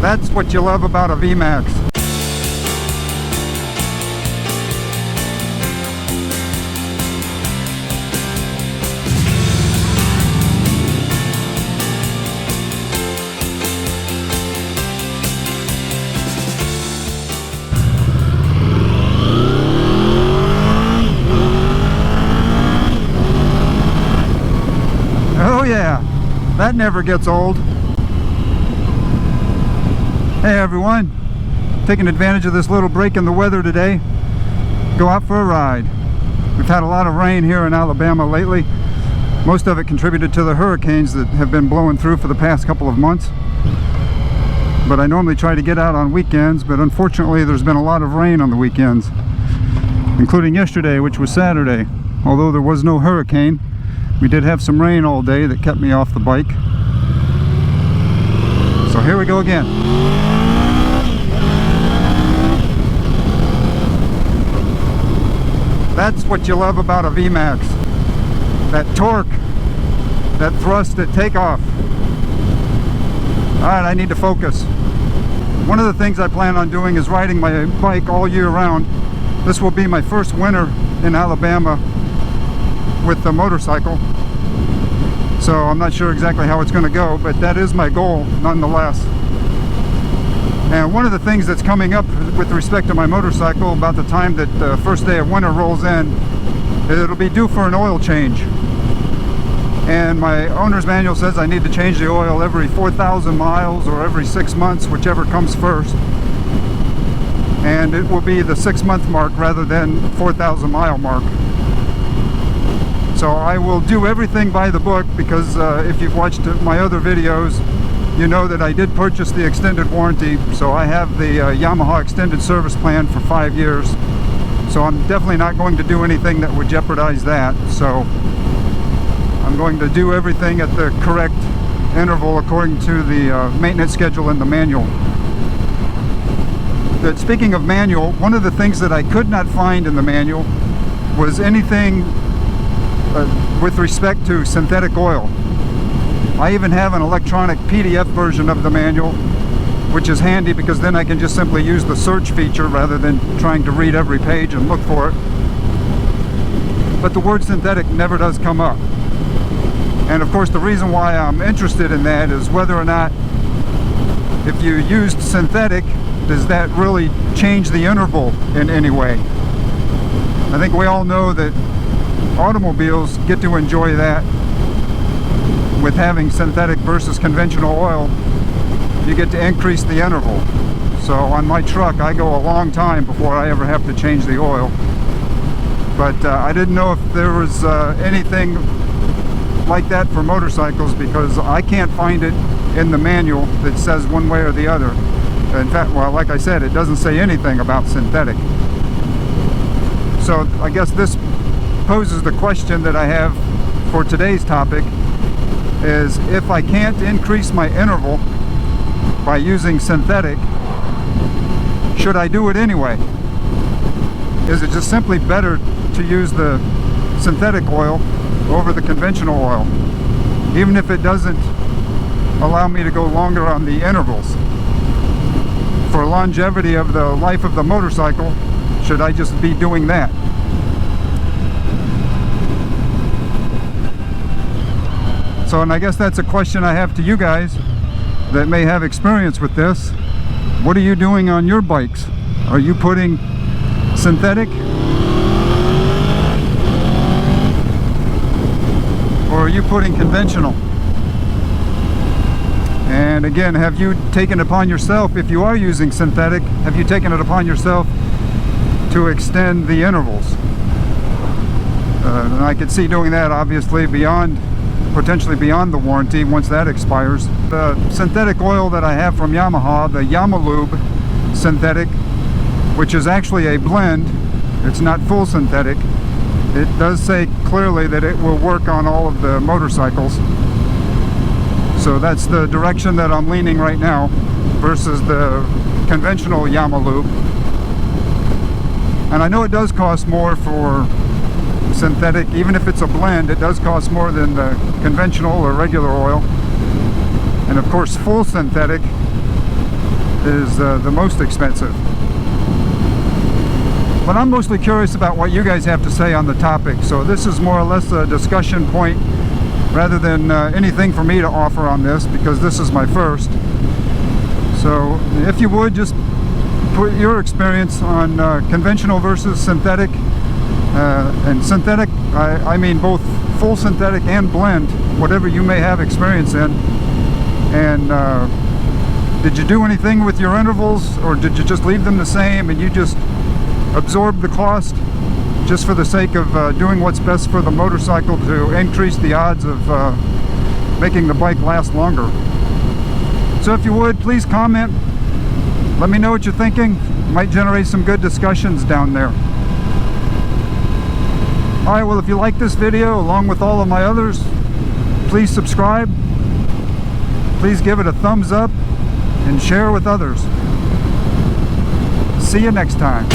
That's what you love about a VMAX. Oh yeah, that never gets old. Hey everyone, taking advantage of this little break in the weather today, go out for a ride. We've had a lot of rain here in Alabama lately. Most of it contributed to the hurricanes that have been blowing through for the past couple of months. But I normally try to get out on weekends, but unfortunately there's been a lot of rain on the weekends, including yesterday, which was Saturday. Although there was no hurricane, we did have some rain all day that kept me off the bike. So here we go again. That's what you love about a VMAX. That torque, that thrust at takeoff. Alright, I need to focus. One of the things I plan on doing is riding my bike all year round. This will be my first winter in Alabama with the motorcycle. So I'm not sure exactly how it's going to go, but that is my goal nonetheless. And one of the things that's coming up with respect to my motorcycle about the time that the first day of winter rolls in, it'll be due for an oil change. And my owner's manual says I need to change the oil every 4,000 miles or every 6 months, whichever comes first. And it will be the 6-month mark rather than 4,000 mile mark. So I will do everything by the book, because if you've watched my other videos, you know that I did purchase the extended warranty. So I have the Yamaha extended service plan for 5 years. So I'm definitely not going to do anything that would jeopardize that. So I'm going to do everything at the correct interval according to the maintenance schedule in the manual. But speaking of manual, one of the things that I could not find in the manual was anything with respect to synthetic oil. I even have an electronic PDF version of the manual, which is handy because then I can just simply use the search feature rather than trying to read every page and look for it. But the word synthetic never does come up. And of course the reason why I'm interested in that is whether or not, if you used synthetic, does that really change the interval in any way? I think we all know that automobiles get to enjoy that with having synthetic versus conventional oil. You get to increase the interval. So on my truck I go a long time before I ever have to change the oil. But I didn't know if there was anything like that for motorcycles, because I can't find it in the manual that says one way or the other. In fact, well, like I said, it doesn't say anything about synthetic. So I guess this poses the question that I have for today's topic, is if I can't increase my interval by using synthetic, should I do it anyway? Is it just simply better to use the synthetic oil over the conventional oil, even if it doesn't allow me to go longer on the intervals? For longevity of the life of the motorcycle, should I just be doing that? So, and I guess that's a question I have to you guys that may have experience with this. What are you doing on your bikes? Are you putting synthetic? Or are you putting conventional? And again, have you taken upon yourself, if you are using synthetic, have you taken it upon yourself to extend the intervals? And I could see doing that obviously potentially beyond the warranty once that expires. The synthetic oil that I have from Yamaha, the Yamalube synthetic, which is actually a blend, it's not full synthetic. It does say clearly that it will work on all of the motorcycles. So that's the direction that I'm leaning right now versus the conventional Yamalube. And I know it does cost more for synthetic. Even if it's a blend, it does cost more than the conventional or regular oil. And of course full synthetic is the most expensive. But I'm mostly curious about what you guys have to say on the topic, so this is more or less a discussion point rather than anything for me to offer on this, because this is my first. So if you would, just put your experience on conventional versus synthetic. And synthetic, I mean both full synthetic and blend, whatever you may have experience in. And did you do anything with your intervals, or did you just leave them the same and you just absorb the cost just for the sake of doing what's best for the motorcycle to increase the odds of making the bike last longer? So if you would, please comment. Let me know what you're thinking. Might generate some good discussions down there. Alright, well, if you like this video along with all of my others, please subscribe. Please give it a thumbs up and share with others. See you next time.